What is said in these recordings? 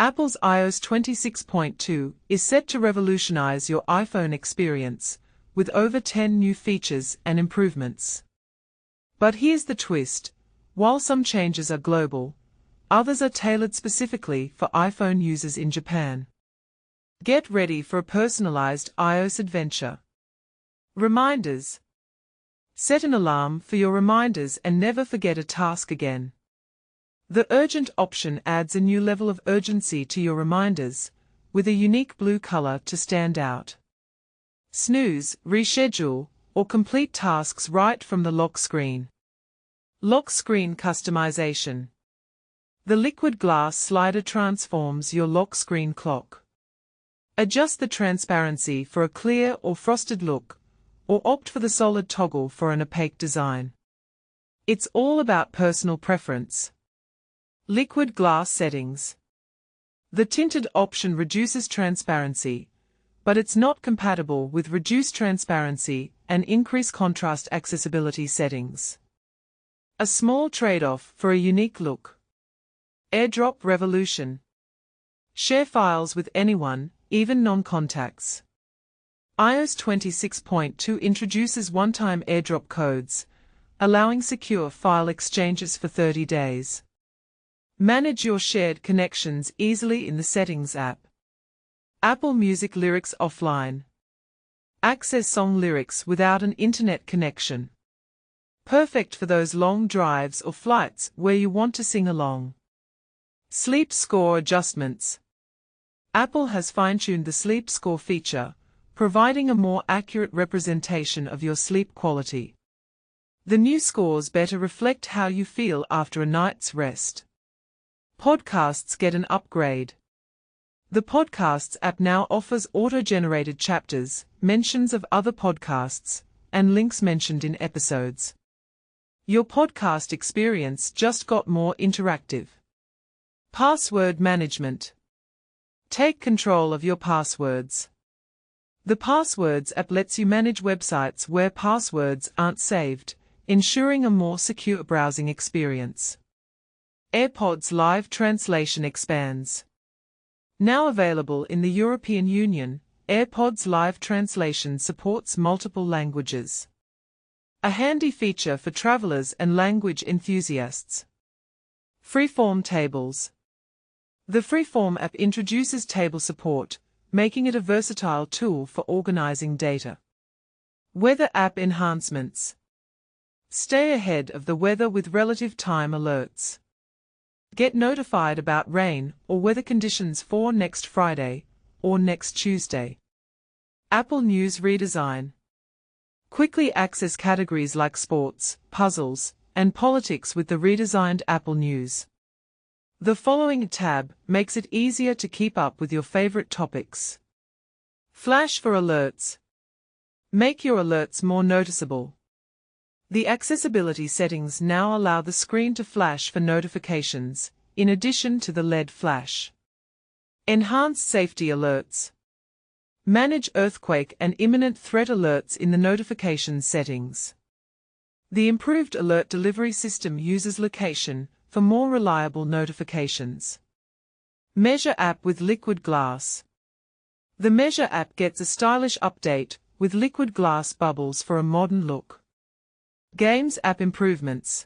Apple's iOS 26.2 is set to revolutionize your iPhone experience, with over 10 new features and improvements. But here's the twist: while some changes are global, others are tailored specifically for iPhone users in Japan. Get ready for a personalized iOS adventure. Reminders. Set an alarm for your reminders and never forget a task again. The urgent option adds a new level of urgency to your reminders, with a unique blue color to stand out. Snooze, reschedule, or complete tasks right from the lock screen. Lock screen customization. The liquid glass slider transforms your lock screen clock. Adjust the transparency for a clear or frosted look, or opt for the solid toggle for an opaque design. It's all about personal preference. Liquid glass settings. The tinted option reduces transparency, but it's not compatible with reduced transparency and increased contrast accessibility settings. A small trade-off for a unique look. AirDrop revolution. Share files with anyone, even non-contacts. iOS 26.2 introduces one-time AirDrop codes, allowing secure file exchanges for 30 days. Manage your shared connections easily in the Settings app. Apple Music lyrics offline. Access song lyrics without an internet connection. Perfect for those long drives or flights where you want to sing along. Sleep score adjustments. Apple has fine-tuned the sleep score feature, providing a more accurate representation of your sleep quality. The new scores better reflect how you feel after a night's rest. Podcasts get an upgrade. The Podcasts app now offers auto-generated chapters, mentions of other podcasts, and links mentioned in episodes. Your podcast experience just got more interactive. Password management. Take control of your passwords. The Passwords app lets you manage websites where passwords aren't saved, ensuring a more secure browsing experience. AirPods Live Translation expands. Now available in the European Union, AirPods Live Translation supports multiple languages. A handy feature for travelers and language enthusiasts. Freeform tables. The Freeform app introduces table support, making it a versatile tool for organizing data. Weather app enhancements. Stay ahead of the weather with relative time alerts. Get notified about rain or weather conditions for next Friday or next Tuesday. Apple News redesign. Quickly access categories like sports, puzzles, and politics with the redesigned Apple News. The following tab makes it easier to keep up with your favorite topics. Flash for alerts. Make your alerts more noticeable. The accessibility settings now allow the screen to flash for notifications, in addition to the LED flash. Enhanced safety alerts. Manage earthquake and imminent threat alerts in the notifications settings. The improved alert delivery system uses location for more reliable notifications. Measure app with liquid glass. The Measure app gets a stylish update with liquid glass bubbles for a modern look. Games app improvements.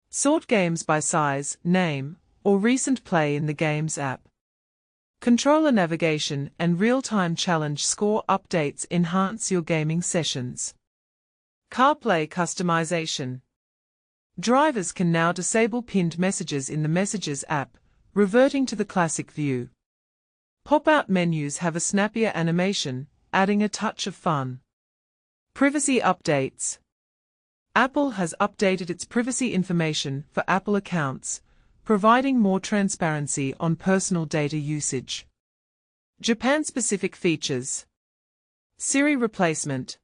Sort games by size, name, or recent play in the Games app. Controller navigation and real-time challenge score updates enhance your gaming sessions. CarPlay customization. Drivers can now disable pinned messages in the Messages app, reverting to the classic view. Pop-out menus have a snappier animation, adding a touch of fun. Privacy updates. Apple has updated its privacy information for Apple accounts, providing more transparency on personal data usage. Japan-specific features. Siri replacement.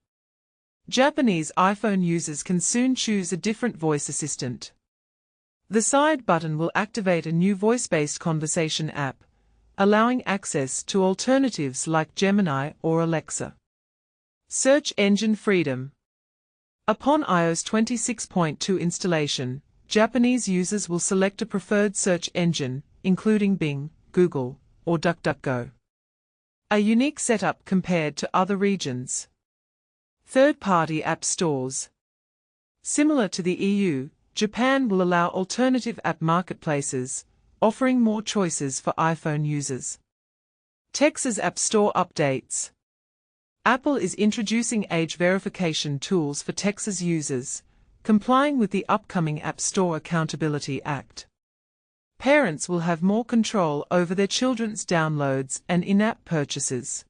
Japanese iPhone users can soon choose a different voice assistant. The side button will activate a new voice-based conversation app, allowing access to alternatives like Gemini or Alexa. Search engine freedom. Upon iOS 26.2 installation, Japanese users will select a preferred search engine, including Bing, Google, or DuckDuckGo. A unique setup compared to other regions. Third-party app stores. Similar to the EU, Japan will allow alternative app marketplaces, offering more choices for iPhone users. Texas App Store updates. Apple is introducing age verification tools for Texas users, complying with the upcoming App Store Accountability Act. Parents will have more control over their children's downloads and in-app purchases.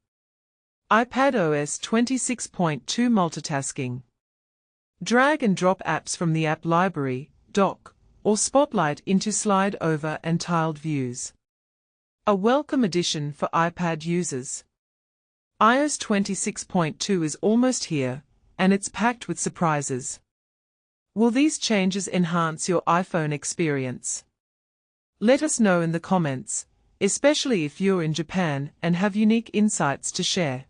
iPadOS 26.2 multitasking. Drag and drop apps from the app library, dock, or spotlight into slide over and tiled views. A welcome addition for iPad users. iOS 26.2 is almost here, and it's packed with surprises. Will these changes enhance your iPhone experience? Let us know in the comments, especially if you're in Japan and have unique insights to share.